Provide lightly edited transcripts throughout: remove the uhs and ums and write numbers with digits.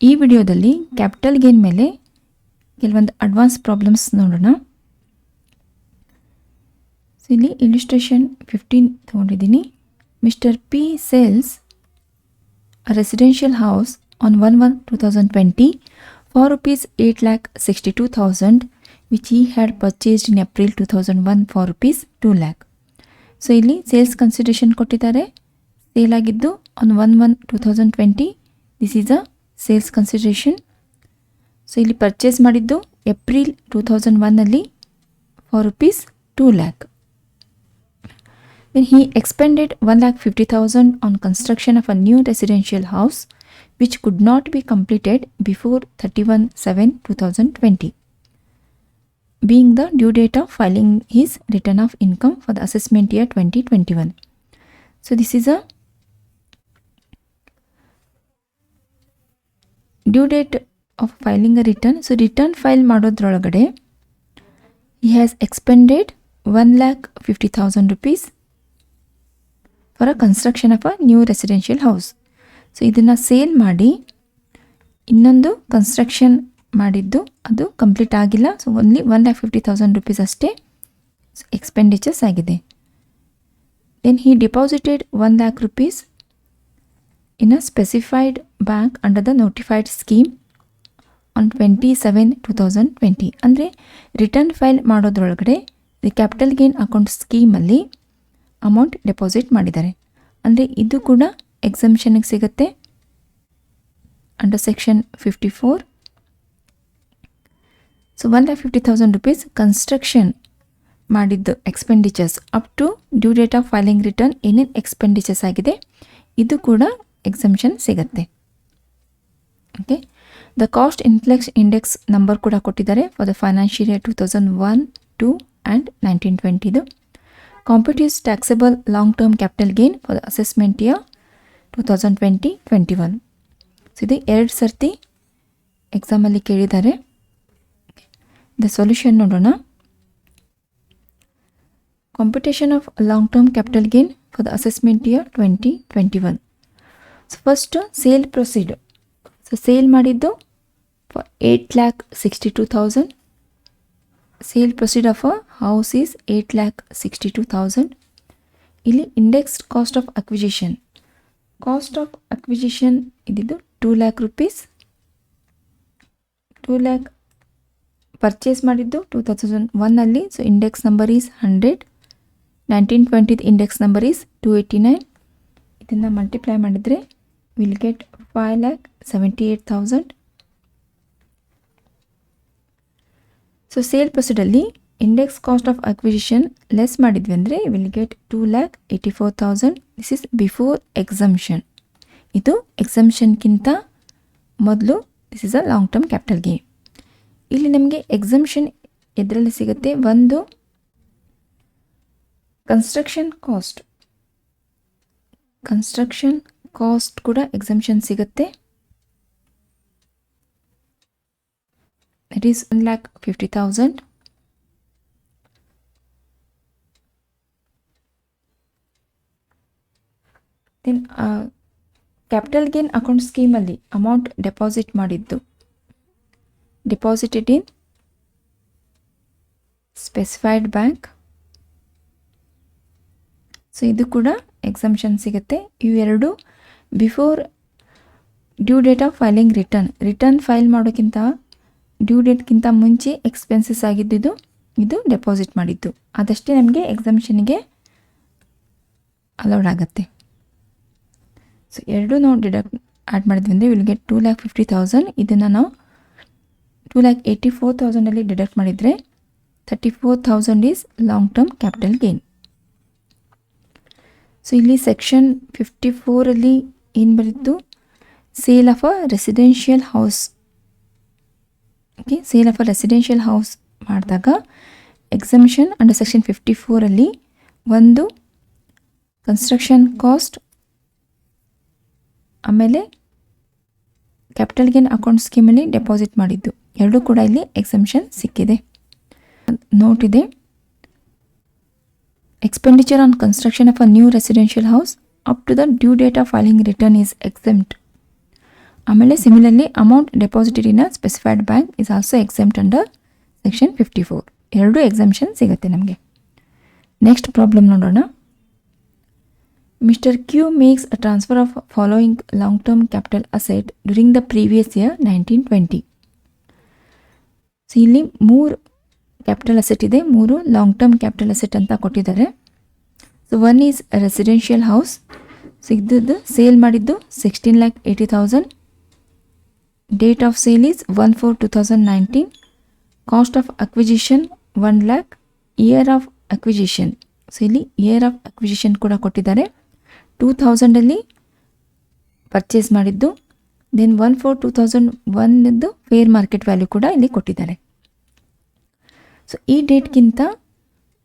ಈ ವಿಡಿಯೋದಲ್ಲಿ capital gain ಮೇಲೆ ಕೆಲವೊಂದು ಅಡ್ವಾನ್ಸ್ ಪ್ರಾಬ್ಲಮ್ಸ್ ನೋಡೋಣ. ಸೊ ಇಲ್ಲಿ ಇಲಿಸ್ಟ್ರೇಷನ್ 15 ತೊಗೊಂಡಿದ್ದೀನಿ. Mister P sales a residential house on 1/1/2020 for rupees 8,62,000 which he had purchased in April 2001 for rupees 2 lakh. So ಇಲ್ಲಿ sales consideration ಕೊಟ್ಟಿದ್ದಾರೆ. ಸೇಲ್ ಆಗಿದ್ದು on 1/1/2020. This is a sales consideration. So ಇಲ್ಲಿ purchase ಮಾಡಿದ್ದು April 2001 for rupees 2 lakh. Then he expended 1,50,000 on construction of a new residential house which could not be completed before 31/7/2020, being the due date of filing his return of income for the assessment year 2021. So this is a due date of filing a return. So return file ಮಾಡೋದ್ರೊಳಗಡೆ he has expended 1,50,000 rupees for a construction of a new residential house. So ಇದನ್ನು sale ಮಾಡಿ ಇನ್ನೊಂದು construction ಮಾಡಿದ್ದು ಅದು complete ಆಗಿಲ್ಲ. So only 1,50,000 rupees ಅಷ್ಟೇ expenditures ಆಗಿದೆ. Then he deposited 1 lakh rupees in a specified bank under the notified scheme on 27/2020. ಅಂದರೆ return file ಮಾಡೋದ್ರೊಳಗಡೆ ದಿ ಕ್ಯಾಪಿಟಲ್ ಗೇನ್ ಅಕೌಂಟ್ ಸ್ಕೀಮಲ್ಲಿ ಅಮೌಂಟ್ ಡೆಪಾಸಿಟ್ ಮಾಡಿದ್ದಾರೆ. ಅಂದರೆ ಇದು ಕೂಡ ಎಕ್ಸಮ್ಷನ್ಗೆ ಸಿಗುತ್ತೆ under section 54. So 1,50,000 rupees construction ಮಾಡಿದ್ದು expenditures up to due date of filing return ಏನೇನು ಎಕ್ಸ್ಪೆಂಡಿಚರ್ಸ್ ಆಗಿದೆ ಇದು ಕೂಡ ಎಕ್ಸಮ್ಷನ್ ಸಿಗುತ್ತೆ. Okay, the cost inflation index number ಕೂಡ ಕೊಟ್ಟಿದ್ದಾರೆ for the financial year 2001, 2 and 1920. Compute is taxable long-term capital gain for the assessment year 2020-21. So ಇದು 2 ಸರ್ತಿ ಎಕ್ಸಾಮಲ್ಲಿ ಕೇಳಿದ್ದಾರೆ. ದ ಸೊಲ್ಯೂಷನ್ ನೋಡೋಣ. Computation of long-term capital gain for the assessment year 2021. So first sale proceed. So sale ಮಾಡಿದ್ದು for 8,62,000. Sale proceed of a house is 8,62,000. ಇಲ್ಲಿ indexed cost of acquisition. Cost of acquisition ಇದ್ದಿದ್ದು 2 lakh rupees. 2 lakh purchase ಮಾಡಿದ್ದು 2001. So index number is 100. 1920 index number is 289. ಇದನ್ನು multiply ಮಾಡಿದರೆ will get 5,78,000. So sale ಪ್ರೊಸೀಡಲ್ಲಿ index cost of acquisition less ಮಾಡಿದ್ವಿ ಅಂದರೆ will get 2,84,000. This is before exemption. ಇದು ಎಕ್ಸಮ್ಷನ್ಗಿಂತ ಮೊದಲು this is a long term capital gain. ಇಲ್ಲಿ ನಮಗೆ ಎಕ್ಸಮ್ಷನ್ ಎದರಲ್ಲಿ ಸಿಗುತ್ತೆ? ಒಂದು ಕನ್ಸ್ಟ್ರಕ್ಷನ್ ಕಾಸ್ಟ್ ಕೂಡ ಎಕ್ಸಮ್ಷನ್ ಸಿಗುತ್ತೆ. That is 1,50,000. Then capital gain account ಸ್ಕೀಮಲ್ಲಿ ಅಮೌಂಟ್ ಡೆಪಾಸಿಟ್ ಮಾಡಿದ್ದು deposited in specified bank. So ಇದು ಕೂಡ ಎಕ್ಸಮ್ಷನ್ ಸಿಗುತ್ತೆ. ಇವೆರಡು before due date of filing return file ಮಾಡೋಕ್ಕಿಂತ ಡ್ಯೂ ಡೇಟ್ಗಿಂತ ಮುಂಚೆ ಎಕ್ಸ್ಪೆನ್ಸಸ್ ಆಗಿದ್ದು ಇದು ಡೆಪಾಸಿಟ್ ಮಾಡಿದ್ದು ಅದಷ್ಟೇ ನಮಗೆ ಎಕ್ಸಮ್ಷನ್ಗೆ ಅಲೌಡ್ ಆಗುತ್ತೆ. ಸೊ ಎರಡು ನಾವು ಆ್ಯಡ್ ಮಾಡಿದ್ವಿ ಅಂದರೆ ವಿಲ್ ಗೆಟ್ 2,50,000. ಇದನ್ನು ನಾವು 2,84,000 ಡಿಡಕ್ಟ್ ಮಾಡಿದರೆ 34,000 is long term capital gain. So ಇಲ್ಲಿ ಸೆಕ್ಷನ್ 54 ಏನು ಬರೀತು? Sale of a residential house. Okay, sale of a residential house ಮಾಡಿದಾಗ ಎಕ್ಸಮ್ಷನ್ ಅಂಡರ್ ಸೆಕ್ಷನ್ 54 ಒಂದು ಕನ್ಸ್ಟ್ರಕ್ಷನ್ ಕಾಸ್ಟ್ ಆಮೇಲೆ ಕ್ಯಾಪಿಟಲ್ ಗೇನ್ ಅಕೌಂಟ್ ಸ್ಕೀಮಲ್ಲಿ ಡೆಪಾಸಿಟ್ ಮಾಡಿದ್ದು ಎರಡೂ ಕೂಡ ಇಲ್ಲಿ ಎಕ್ಸಮ್ಷನ್ ಸಿಕ್ಕಿದೆ. ನೋಟ್ ಇದೆ. Expenditure on construction of a new residential house up to the due date of filing return is exempt ಆಮೇಲೆ similarly amount deposited in a specified bank is also exempt under section 54. ಎರಡೂ exemption ಸಿಗುತ್ತೆ ನಮಗೆ. Next problem ನೋಡೋಣ. Mister Q makes a transfer of following long term capital asset during the previous year 1920. So ಇಲ್ಲಿ 3 capital asset ಇದೆ, 3 long term capital asset ಅಂತ ಕೊಟ್ಟಿದ್ದಾರೆ. So one is residential house. So ಇದ್ದದ್ದು sale ಮಾಡಿದ್ದು 16,80,000. Date of sale is 1/4/2019. Cost of acquisition 1 lakh. Year of acquisition, so ಇಲ್ಲಿ year of acquisition ಕೂಡ ಕೊಟ್ಟಿದ್ದಾರೆ. 2000 purchase ಮಾಡಿದ್ದು. ದೆನ್ 1/4/2001 ಫೇರ್ ಮಾರ್ಕೆಟ್ ವ್ಯಾಲ್ಯೂ ಕೂಡ ಇಲ್ಲಿ ಕೊಟ್ಟಿದ್ದಾರೆ. ಸೊ ಈ ಡೇಟ್ಗಿಂತ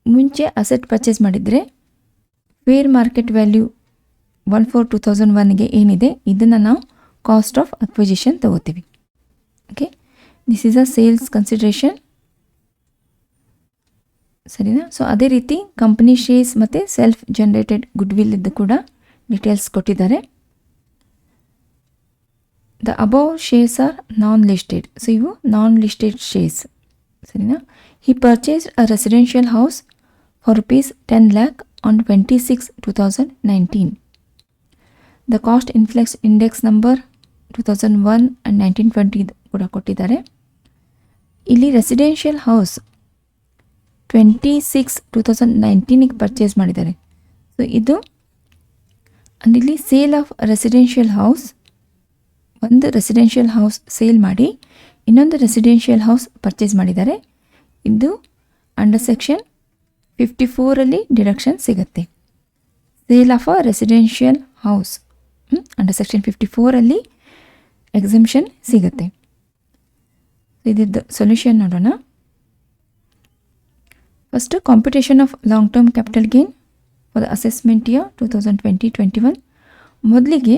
ಮುಂಚೆ ಅಸೆಟ್ ಪರ್ಚೇಸ್ ಮಾಡಿದರೆ ಫೇರ್ ಮಾರ್ಕೆಟ್ ವ್ಯಾಲ್ಯೂ 1/4/2001 ಏನಿದೆ ಇದನ್ನು ನಾವು ಕಾಸ್ಟ್ ಆಫ್ ಅಕ್ವಿಜಿಷನ್ ತಗೋತೀವಿ. Okay, this is a sales consideration. ಸರಿನಾ? ಸೊ ಅದೇ ರೀತಿ ಕಂಪನಿ ಶೇರ್ಸ್ ಮತ್ತು ಸೆಲ್ಫ್ ಜನರೇಟೆಡ್ ಗುಡ್ ವಿಲ್ ಇದ್ದು ಕೂಡ ಡೀಟೇಲ್ಸ್ ಕೊಟ್ಟಿದ್ದಾರೆ. The above shares are non listed. So ಇವು ನಾನ್ ಲಿಸ್ಟೆಡ್ ಶೇರ್ಸ್. ಸರಿನಾ? He purchased a residential house for ₹10 lakh on 26/2019. The cost inflation index number 2001 and 1920 ಕೂಡ ಕೊಟ್ಟಿದ್ದಾರೆ. ಇಲ್ಲಿ residential house 26/2019 purchase ಮಾಡಿದ್ದಾರೆ. So ಇದು ಇಲ್ಲಿ ಸೇಲ್ ಆಫ್ ರೆಸಿಡೆನ್ಷಿಯಲ್ ಹೌಸ್, ಒಂದು residential house sale ಮಾಡಿ ಇನ್ನೊಂದು ರೆಸಿಡೆನ್ಷಿಯಲ್ ಹೌಸ್ ಪರ್ಚೇಸ್ ಮಾಡಿದ್ದಾರೆ. ಇದು ಅಂಡರ್ ಸೆಕ್ಷನ್ 54 ಡಿಡಕ್ಷನ್ ಸಿಗುತ್ತೆ. Sale of a residential house under section 54 exemption ಸಿಗುತ್ತೆ. ಇದಿದ್ದು ಸೊಲ್ಯೂಷನ್ ನೋಡೋಣ. First computation of long term capital gain for the assessment year 2020-21. ಮೊದಲಿಗೆ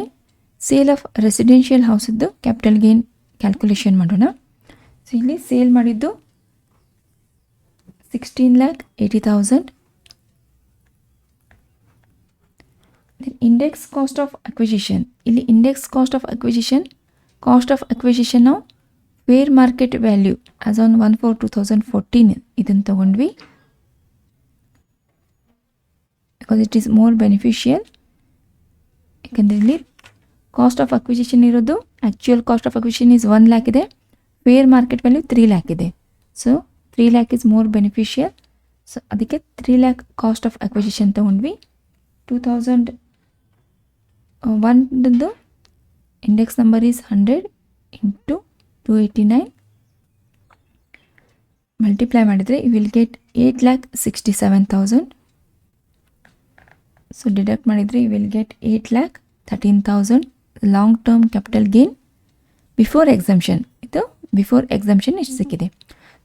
ಸೇಲ್ ಆಫ್ ರೆಸಿಡೆನ್ಷಿಯಲ್ ಹೌಸದ್ದು ಕ್ಯಾಪಿಟಲ್ ಗೇನ್ ಕ್ಯಾಲ್ಕುಲೇಷನ್ ಮಾಡೋಣ. So ಇಲ್ಲಿ ಸೇಲ್ ಮಾಡಿದ್ದು 16,80,000. Index cost of acquisition, ಇಲ್ಲಿ index cost of acquisition ನಾವು fair market value as on 1/4/2014 ಇದನ್ನು ತಗೊಂಡ್ವಿ. Because it is more beneficial. ಯಾಕಂದರೆ ಇಲ್ಲಿ ಕಾಸ್ಟ್ ಆಫ್ ಅಕ್ವಿಜಿಷನ್ ಇರೋದು actual cost of acquisition is 1 lakh ಇದೆ, ಫೇರ್ ಮಾರ್ಕೆಟ್ ವ್ಯಾಲ್ಯೂ 3 lakh ಇದೆ. So 3 lakh is more beneficial. So ಅದಕ್ಕೆ 3 lakh cost of acquisition ತೊಗೊಂಡ್ವಿ. 2001 index number is 100 into 289 multiply ಮಾಡಿದರೆ you will get 8,67,000. So deduct ಮಾಡಿದರೆ you will get 8,13,000 long term capital gain before exemption. ಇದು before exemption ಎಷ್ಟು ಸಿಕ್ಕಿದೆ.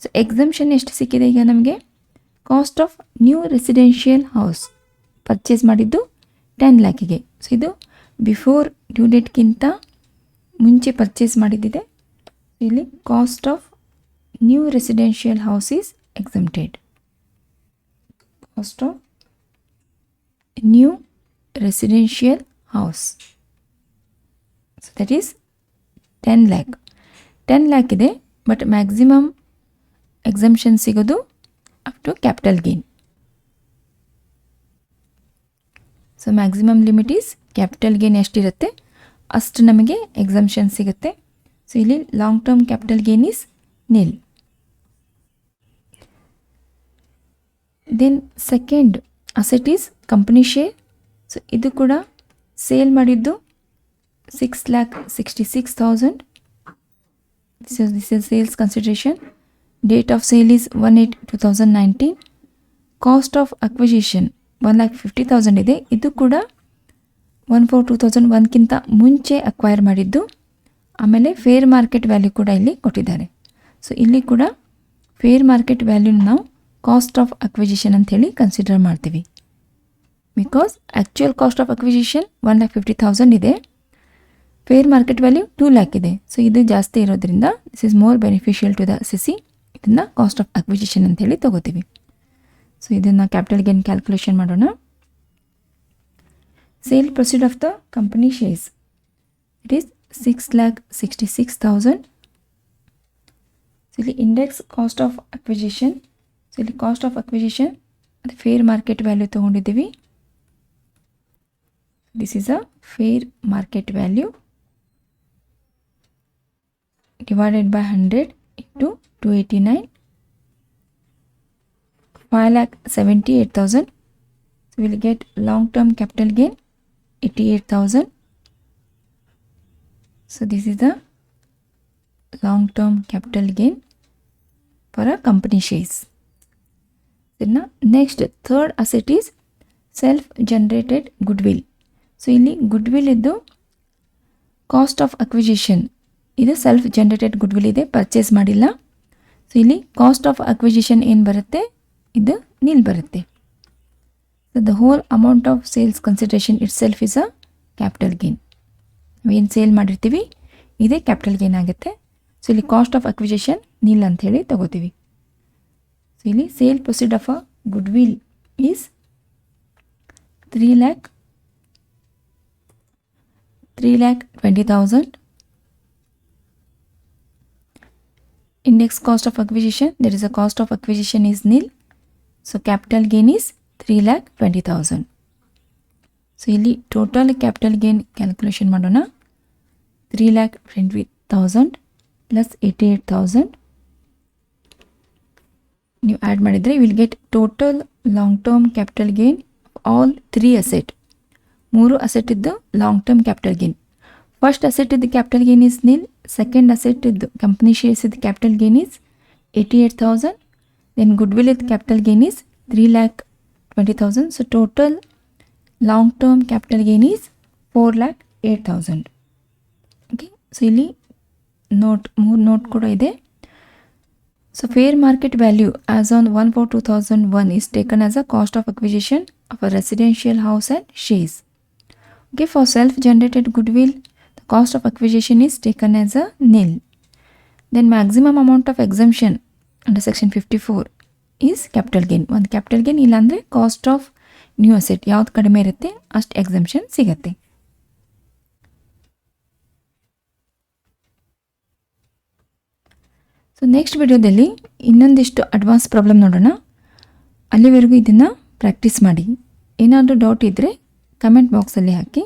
So exemption ಎಷ್ಟು ಸಿಕ್ಕಿದೆ ಈಗ ನಮಗೆ? Cost of new residential house purchase ಮಾಡಿದ್ದು 10 lakhಗೆ. ಸೊ ಇದು ಬಿಫೋರ್ ಡ್ಯೂ ಡೇಟ್ಗಿಂತ ಮುಂಚೆ ಪರ್ಚೇಸ್ ಮಾಡಿದ್ದಿದೆ. ಇಲ್ಲಿ cost of new residential house is exempted. Cost of new residential house, so that is 10 lakh. 10 lakh ಇದೆ, ಬಟ್ ಮ್ಯಾಕ್ಸಿಮಮ್ ಎಕ್ಸಂಪ್ಷನ್ ಸಿಗೋದು up to capital gain. So maximum limit is capital gain ಎಷ್ಟಿರುತ್ತೆ ಅಷ್ಟು ನಮಗೆ exemption ಸಿಗುತ್ತೆ. So ಇಲ್ಲಿ long term capital gain is nil. Then second asset is company share. So ಇದು ಕೂಡ sale ಮಾಡಿದ್ದು 6,66,000. This is sales consideration. Date of sale is 1/8/2019. Cost of acquisition 1,50,000 ಇದೆ. ಇದು ಕೂಡ 1/4/2001 ಮುಂಚೆ ಅಕ್ವೈರ್ ಮಾಡಿದ್ದು. ಆಮೇಲೆ ಫೇರ್ ಮಾರ್ಕೆಟ್ ವ್ಯಾಲ್ಯೂ ಕೂಡ ಇಲ್ಲಿ ಕೊಟ್ಟಿದ್ದಾರೆ. ಸೊ ಇಲ್ಲಿ ಕೂಡ ಫೇರ್ ಮಾರ್ಕೆಟ್ ವ್ಯಾಲ್ಯೂನ ನಾವು ಕಾಸ್ಟ್ ಆಫ್ ಅಕ್ವಿಜಿಷನ್ ಅಂಥೇಳಿ ಕನ್ಸಿಡರ್ ಮಾಡ್ತೀವಿ. Because actual cost of acquisition 1,50,000 ಇದೆ, ಫೇರ್ ಮಾರ್ಕೆಟ್ ವ್ಯಾಲ್ಯೂ 2 lakh ಇದೆ. ಸೊ ಇದು ಜಾಸ್ತಿ ಇರೋದ್ರಿಂದ this is more beneficial to the assessee. ಇದನ್ನು ಕಾಸ್ಟ್ ಆಫ್ ಅಕ್ವಿಜಿಷನ್ ಅಂಥೇಳಿ ತೊಗೋತೀವಿ. ಸೊ ಇದನ್ನು ಕ್ಯಾಪಿಟಲ್ ಗೇನ್ ಕ್ಯಾಲ್ಕುಲೇಷನ್ ಮಾಡೋಣ. Sale proceed of the company shares, it is 6,66,000. So ಇಲ್ಲಿ index cost of acquisition. So ಇಲ್ಲಿ ಕಾಸ್ಟ್ ಆಫ್ ಅಕ್ವಿಸಿಷನ್ ಅದು fair market value ತೊಗೊಂಡಿದ್ದೀವಿ. This is a fair market value divided by 100 into 289, 5,78,000. So we will get long-term capital gain 88,000. So this is the long-term capital gain for a company shares. Then next third asset is self-generated goodwill. So ಇಲ್ಲಿ goodwill ಇದ್ದು cost of acquisition ಇದು self generated goodwill ಇದೆ, purchase ಮಾಡಿಲ್ಲ. So ಇಲ್ಲಿ cost of acquisition ಏನು ಬರುತ್ತೆ, ಇದು ನಿಲ್ ಬರುತ್ತೆ. So the whole amount of sales consideration it self is a capital gain. ಏನು ಸೇಲ್ ಮಾಡಿರ್ತೀವಿ ಇದೇ ಕ್ಯಾಪಿಟಲ್ ಗೇನ್ ಆಗುತ್ತೆ. ಸೊ ಇಲ್ಲಿ ಕಾಸ್ಟ್ ಆಫ್ ಅಕ್ವಿಸಿಷನ್ ನಿಲ್ ಅಂಥೇಳಿ ತಗೋತೀವಿ. ಸೊ ಇಲ್ಲಿ sale proceed of a goodwill is 3,20,000. Index cost of acquisition, there is a cost of acquisition is nil. So capital gain is 3,20,000. So ಇಲ್ಲಿ total capital gain calculation ಮಾಡೋಣ. 3,20,000 plus 88,000 ನೀವು add ಮಾಡಿದರೆ you will get total long term capital gain of all 3 asset. 3 asset ಇದ್ದು long term capital gain. First asset ಇದ್ದು capital gain is nil. Second asset ಇದ್ದು company shares ಇದ್ದು capital gain is 88,000. Then goodwill ಇದ್ದು capital gain is 3,20,000. So total long term capital gain is 4,08,000. Okay, so ಇಲ್ಲಿ ಮೂರು note ಕೂಡ ಇದೆ. So fair market value as on 1/4/2001 is taken as a cost of acquisition of a residential house and shares. Okay, for self-generated goodwill, the cost of acquisition is taken as a nil. Then maximum amount of exemption under section 54 is capital gain. ಒಂದು capital gain ಇಲ್ಲಾಂದರೆ cost of new asset ಯಾವ್ದು ಕಡಿಮೆ ಇರುತ್ತೆ ಅಷ್ಟು exemption ಸಿಗತ್ತೆ. So next ವಿಡಿಯೋದಲ್ಲಿ ಇನ್ನೊಂದಿಷ್ಟು advance problem ನೋಡೋಣ. ಅಲ್ಲಿವರೆಗೂ ಇದನ್ನು ಪ್ರಾಕ್ಟೀಸ್ ಮಾಡಿ. ಏನಾದರೂ ಡೌಟ್ ಇದ್ದರೆ ಕಮೆಂಟ್ ಬಾಕ್ಸಲ್ಲಿ ಹಾಕಿ.